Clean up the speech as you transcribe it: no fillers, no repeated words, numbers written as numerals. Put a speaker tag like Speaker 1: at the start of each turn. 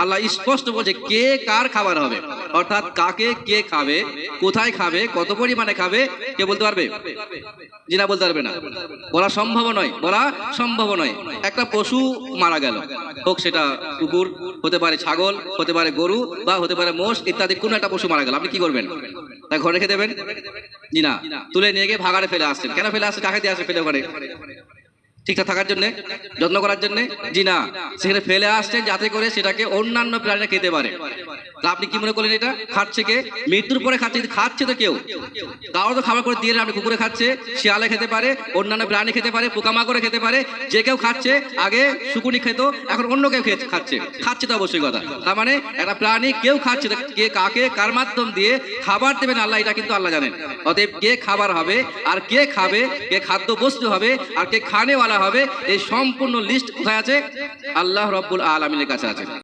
Speaker 1: আল্লাহ স্পষ্ট বলছে কে কার খাবার হবে, অর্থাৎ কাকে কে খাবে, কোথায় খাবে, কত পরিমাণে খাবে, কে বলতে পারবে? জি না, বলতে পারবে না, বলা সম্ভব নয়, বলা সম্ভব নয়। একটা পশু মারা গেল, হোক সেটা কুকুর, হতে পারে ছাগল, হতে পারে গরু, বা হতে পারে মোষ ইত্যাদি, কোনো একটা পশু মারা গেল, আপনি কি করবেন? তাই ঘরে রেখে দেবেন? জি না, তুলে নিয়ে গিয়ে ভাগাড়ে ফেলে আসছেন। কেন ফেলে আসছেন? কাকে দিয়ে আসে ফেলে? ওখানে ঠিকঠাক থাকার জন্য, যত্ন করার জন্য? জি না, সেখানে ফেলে আসছেন যাতে করে সেটাকে অন্যান্য প্রাণীরা খেতে পারে। তা আপনি কি মনে করলেন এটা খাচ্ছে কে? মৃত্যুর পরে খাচ্ছে, খাচ্ছে তো কেউ, কারো তো খাবার করে দিয়ে আপনি, কুকুরে খাচ্ছে, শিয়ালে খেতে পারে, অন্যান্য প্রাণী খেতে পারে, পোকামাকড়ে খেতে পারে, যে কেউ খাচ্ছে। আগে শুকুনি খেত, এখন অন্য কেউ খাচ্ছে, খাচ্ছে তো অবশ্যই কথা। তার মানে একটা প্রাণী কেউ খাচ্ছে, কে কাকে কার মাধ্যম দিয়ে খাবার দেবেন আল্লাহ, এটা কিন্তু আল্লাহ জানেন। অতএব কে খাবার হবে আর কে খাবে, কে খাদ্য বস্তু হবে আর কে খানেওয়ালা হবে, এই সম্পূর্ণ লিস্ট কোথায় আছে? আল্লাহ রাব্বুল আলামিনের কাছে আছে।